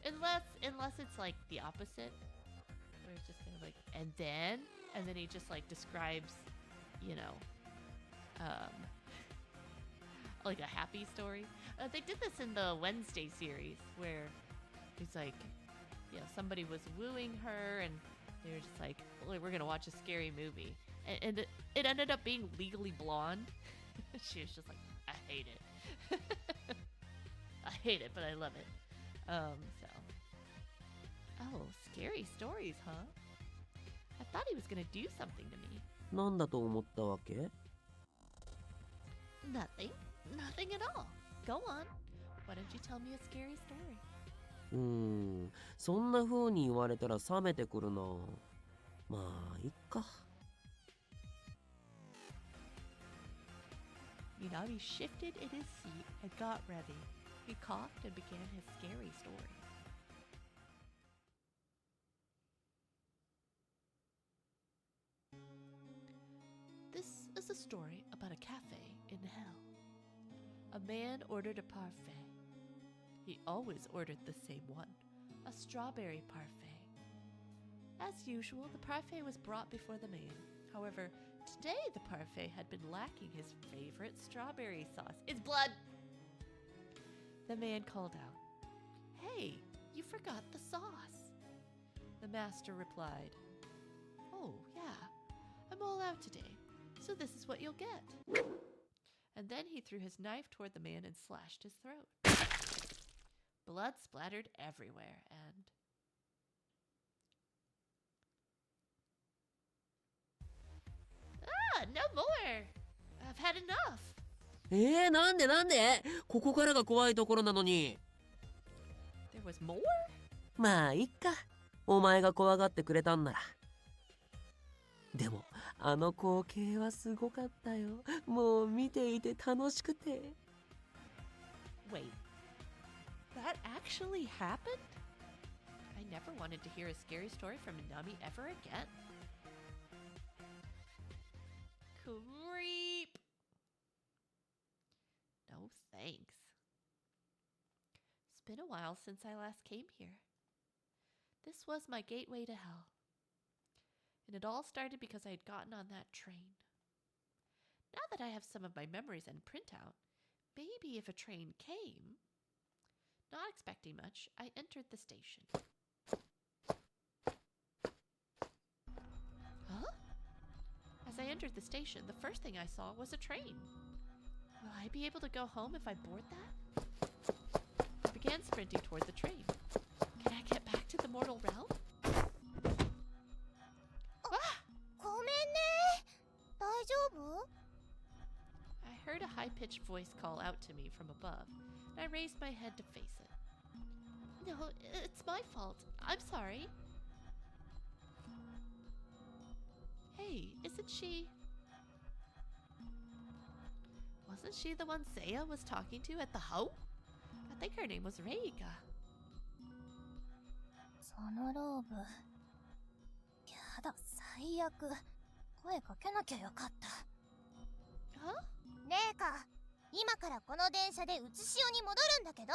Unless it's like the opposite. Where it's just kind of like, and then he just like describes, you know, like a happy story. They did this in the Wednesday series where it's like, somebody was wooing her and they were just like, well, we're gonna watch a scary movie, and it ended up being Legally Blonde. She was just like, I hate it. I hate it, but I love it. Oh, scary stories, huh? I thought he was gonna do something to me. なんだと思ったわけ？ Nothing at all. Go on. Why don't you tell me a scary story? そんな風に言われたら冷めてくるな。まあ、いっか。Minami shifted in his seat and got ready. He coughed and began his scary story. This is a story about a cafe in hell. A man ordered a parfait. He always ordered the same one, a strawberry parfait. As usual, the parfait was brought before the man. However, today the parfait had been lacking his favorite strawberry sauce. It's blood! The man called out, "Hey, you forgot the sauce." The master replied, "Oh, yeah, I'm all out today, so this is what you'll get." And then he threw his knife toward the man and slashed his throat. Blood splattered everywhere, and no more! I've had enough! なんでここからが怖いところなのに。There was more? まあ、いっか。お前が怖がってくれたんなら。でも、あの光景はすごかったよ。もう見ていて楽しくて。Wait, that actually happened? I never wanted to hear a scary story from Minami ever again. Creep! No thanks. It's been a while since I last came here. This was my gateway to hell. And it all started because I had gotten on that train. Now that I have some of my memories and printout, maybe if a train came... Not expecting much, I entered the station. Huh? As I entered the station, the first thing I saw was a train. Will I be able to go home if I board that? I began sprinting toward the train. Can I get back to the mortal realm? Ah! ごめんね。大丈夫？ I heard a high-pitched voice call out to me from above, and I raised my head to face it. No, it's my fault. I'm sorry. Hey, isn't she... Wasn't she the one Seiya was talking to at the Ho? I think her name was Reika. そのローブ。やだ、最悪。声かけなきゃよかった。Huh? ねえか、今からこの電車でうつしおに戻るんだけど。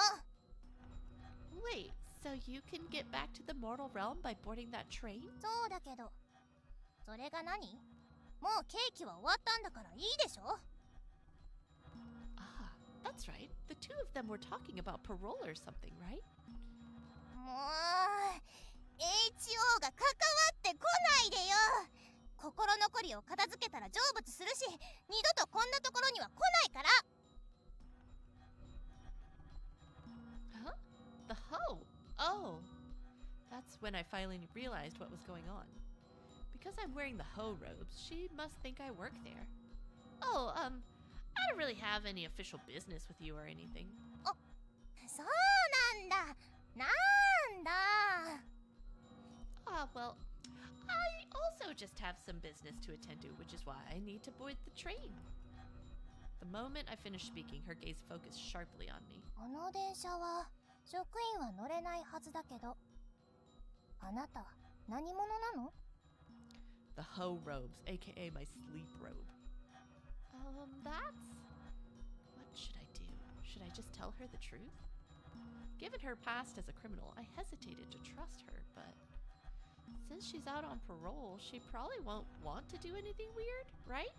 Wait, so you can get back to the mortal realm by boarding that train? そうだけど。それが何？もうケーキは終わったんだからいいでしょ？ Ah, that's right. The two of them were talking about parole or something, right? もう HO が関わってこないでよ。心残りを片付けたら成仏するし、二度とこんなところには来ないから。 Huh? The Ho! Oh! That's when I finally realized what was going on. Because I'm wearing the Ho robes, she must think I work there. Oh, I don't really have any official business with you or anything. そうなんだ。なんだ。Well, I also just have some business to attend to, which is why I need to board the train. The moment I finished speaking, her gaze focused sharply on me. この電車は職員は乗れないはずだけど、あなた何者なの？ The hoe robes, aka my sleep robe. That's... What should I do? Should I just tell her the truth? Given her past as a criminal, I hesitated to trust her, but since she's out on parole, she probably won't want to do anything weird, right?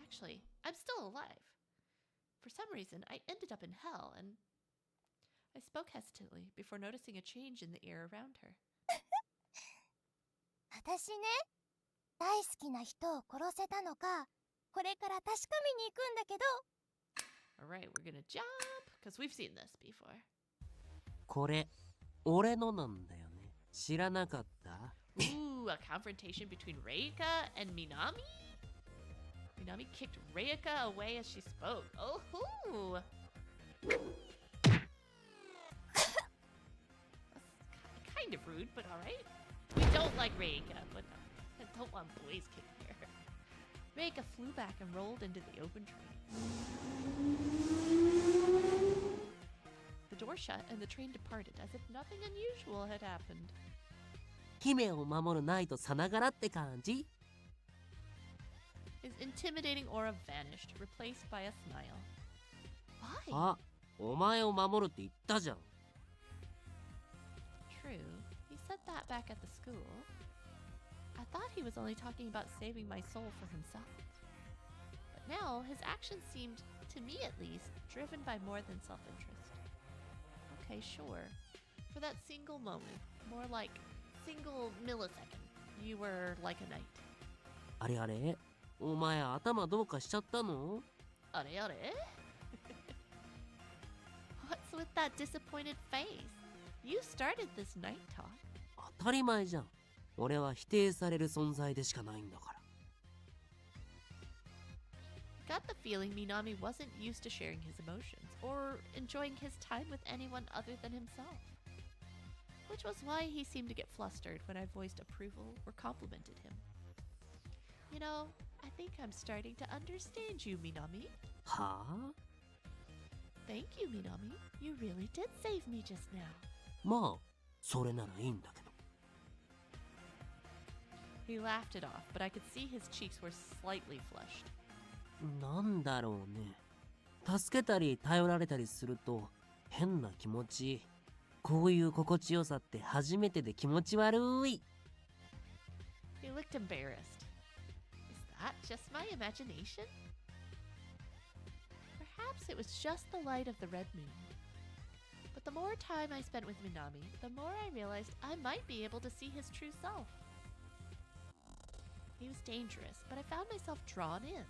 Actually, I'm still alive. For some reason, I ended up in hell, and I spoke hesitantly before noticing a change in the air around her. 私ね、大好きな人を殺せたのか、これから確かめに行くんだけど。 Alright, we're gonna jump, because we've seen this before. これ、俺のなんだよね。知らなかった？ Ooh, a confrontation between Reika and Minami? Minami kicked Reika away as she spoke. Oh, hoo! That's kind of rude, but alright. We don't like Reika, but I don't want boys kicking her. Reika flew back and rolled into the open train. The door shut and the train departed as if nothing unusual had happened. 姫を守るナイトさながらって感じ？ His intimidating aura vanished, replaced by a smile. Why? あ、お前を守るって言ったじゃん。True. He said that back at the school. I thought he was only talking about saving my soul for himself. But now, his actions seemed, to me at least, driven by more than self-interest. Okay, sure. For that single moment, more like single millisecond, you were like a knight. あれあれ？お前頭どうかしちゃったの？ Are? What's with that disappointed face? You started this night talk. 当たり前じゃん。俺は否定される存在でしかないんだから。Got the feeling Minami wasn't used to sharing his emotions or enjoying his time with anyone other than himself. Which was why he seemed to get flustered when I voiced approval or complimented him. You know, I think I'm starting to understand you, Minami. はあ？ Thank you, Minami. You really did save me just now. まあ、それならいいんだけど。He laughed it off, but I could see his cheeks were slightly flushed. なんだろうね。助けたり頼られたりすると変な気持ち。こういう心地よさって初めてで気持ち悪い。He looked embarrassed. Is that just my imagination? Perhaps it was just the light of the red moon. But the more time I spent with Minami, the more I realized I might be able to see his true self. He was dangerous, but I found myself drawn in.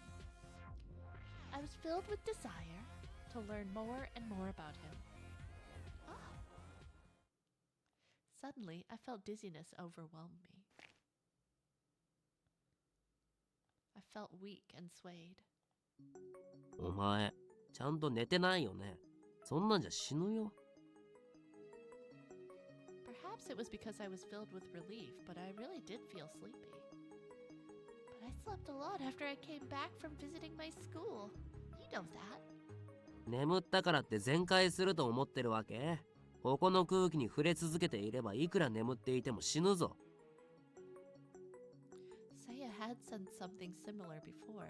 I was filled with desire to learn more and more about him. Oh. Suddenly, I felt dizziness overwhelm me. I felt weak and swayed. お前、ちゃんと寝てないよね。そんなんじゃ死ぬよ。Perhaps it was because I was filled with relief, but I really did feel sleepy. But I slept a lot after I came back from visiting my school. You know that. 眠ったからって全開すると思ってるわけ？ここの空気に触れ続けていればいくら眠っていても死ぬぞ。Saya had said something similar before.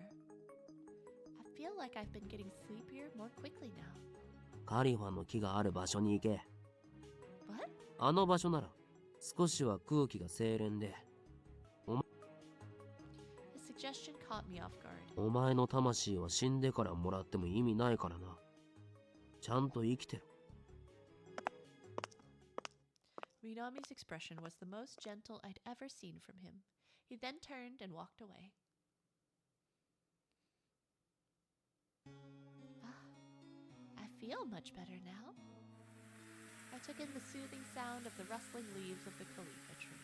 I feel like I've been getting sleepier more quickly now. カリファの木がある場所に行け。What? あの場所なら少しは空気が清廉で。The suggestion caught me off guard. お前の魂は死んでからもらっても意味ないからな。ちゃんと生きてる。Minami's expression was the most gentle I'd ever seen from him. He then turned and walked away. I feel much better now. I took in the soothing sound of the rustling leaves of the Khalifa tree.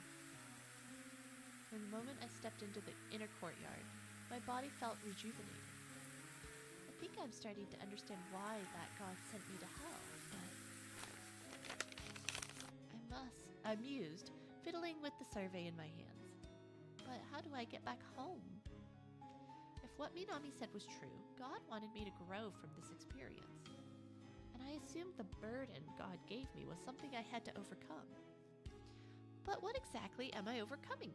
In the moment I stepped into the inner courtyard, my body felt rejuvenated. I think I'm starting to understand why that god sent me to hell, but I mused, fiddling with the survey in my hands. But how do I get back home? If what Minami said was true, God wanted me to grow from this experience. And I assumed the burden God gave me was something I had to overcome. But what exactly am I overcoming?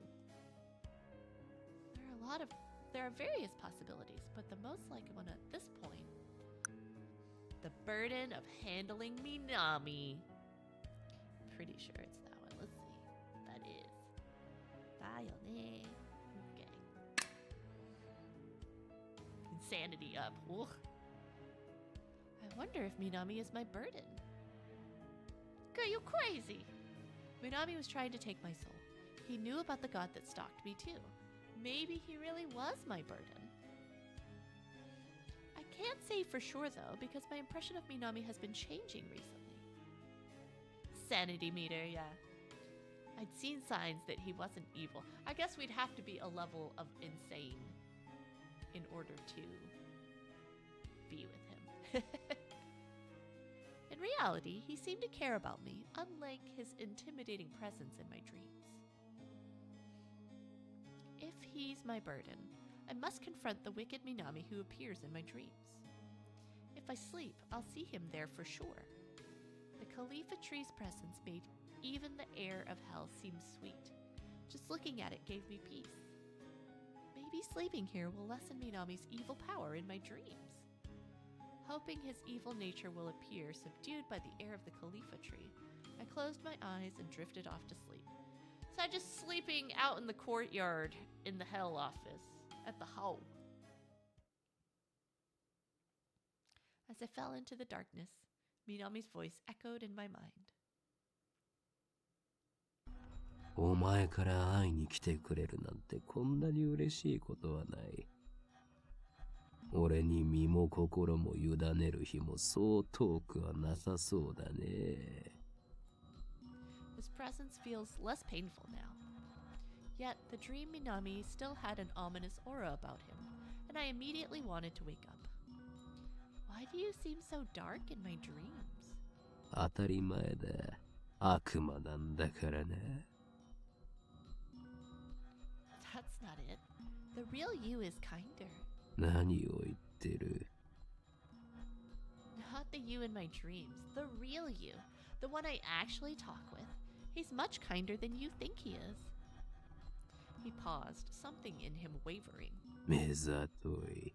There are various possibilities, but the most likely one at this point, the burden of handling Minami. Pretty sure it's that one. Let's see. That is. Bayone. Okay. Insanity up. Ugh. I wonder if Minami is my burden. Girl, you crazy! Minami was trying to take my soul. He knew about the god that stalked me too. Maybe he really was my burden. I can't say for sure though, because my impression of Minami has been changing recently. Sanity meter, yeah. I'd seen signs that he wasn't evil. I guess we'd have to be a level of insane in order to be with him. In reality, he seemed to care about me, unlike his intimidating presence in my dreams. If he's my burden, I must confront the wicked Minami who appears in my dreams. If I sleep, I'll see him there for sure. The Khalifa tree's presence made even the air of hell seem sweet. Just looking at it gave me peace. Maybe sleeping here will lessen Minami's evil power in my dreams. Hoping his evil nature will appear subdued by the air of the Khalifa tree, I closed my eyes and drifted off to sleep. So I'm just sleeping out in the courtyard in the hell office at the hole. As I fell into the darkness, Minami's voice echoed in my mind. お前から会いに来てくれるなんてこんなに嬉しいことはない。俺に身も心も委ねる日もそう遠くはなさそうだね。His presence feels less painful now. Yet, the dream Minami still had an ominous aura about him, and I immediately wanted to wake up. Why do you seem so dark in my dreams? 当たり前だ。悪魔なんだからな。That's not it. The real you is kinder. 何を言ってる? Not the you in my dreams. The real you. The one I actually talk with. He's much kinder than you think he is. He paused, something in him wavering. 目ざとい。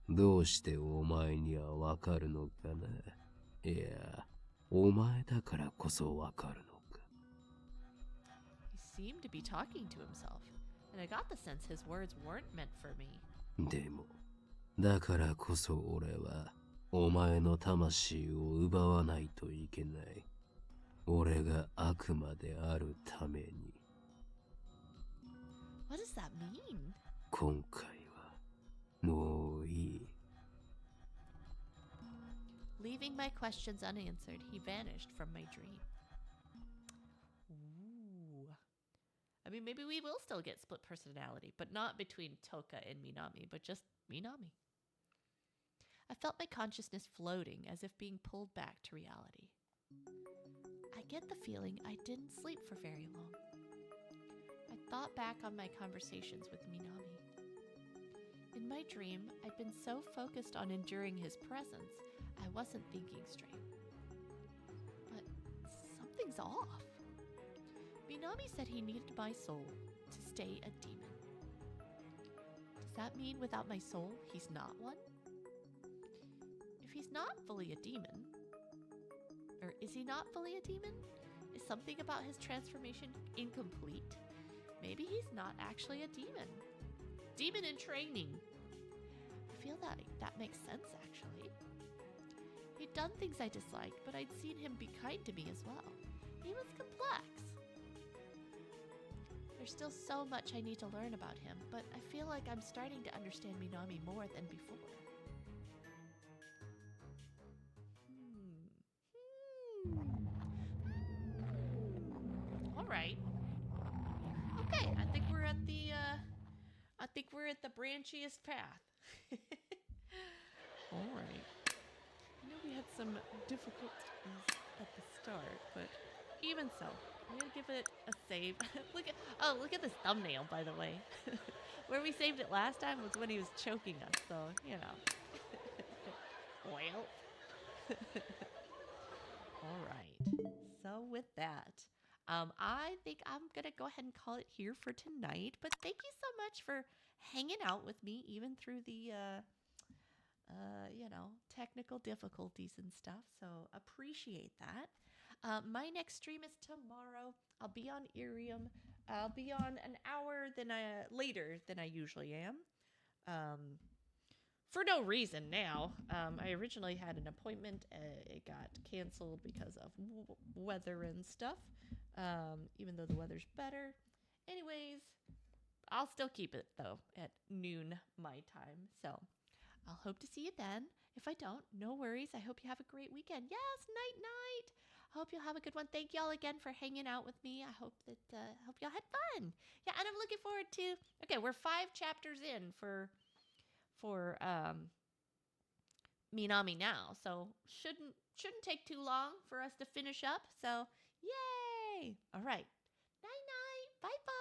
どうしてお前にはわかるのかな。いや、お前だからこそわかるのか。He seemed to be talking to himself, and I got the sense his words weren't meant for me. でも、だからこそ俺は、お前の魂を奪わないといけない。俺が悪魔であるために。What does that mean? 今回は、もういい。Leaving my questions unanswered, he vanished from my dream. Ooh. I mean, maybe we will still get split personality, but not between Toka and Minami, but just Minami. I felt my consciousness floating as if being pulled back to reality. I get the feeling I didn't sleep for very long. I thought back on my conversations with Minami. In my dream, I'd been so focused on enduring his presence, I wasn't thinking straight. But something's off. Minami said he needed my soul to stay a demon. Does that mean without my soul, he's not one? If he's not fully a demon, or is he not fully a demon? Is something about his transformation incomplete? Maybe he's not actually a demon. Demon in training. I feel that makes sense, actually. He'd done things I disliked, but I'd seen him be kind to me as well. He was complex. There's still so much I need to learn about him, but I feel like I'm starting to understand Minami more than before. All right. Okay, I think we're at the branchiest path. All right. I know we had some difficulties at the start, but even so, I'm gonna give it a save. Look at this thumbnail, by the way. Where we saved it last time was when he was choking us, so you know. Well. All right. So with that, I think I'm gonna go ahead and call it here for tonight. But thank you so much for hanging out with me, even through the technical difficulties and stuff. So appreciate that. My next stream is tomorrow. I'll be on Iriam. I'll be on an hour later than I usually am. For no reason now. I originally had an appointment. It got canceled because of weather and stuff. Even though the weather's better. Anyways, I'll still keep it though at noon my time. So I'll hope to see you then. If I don't, no worries. I hope you have a great weekend. Yes, night night. Hope you'll have a good one. Thank y'all again for hanging out with me. I hope y'all had fun. Yeah, and I'm looking forward to. Okay, we're 5 chapters in for Minami now, so shouldn't take too long for us to finish up. So yay! All right, night night. Bye bye.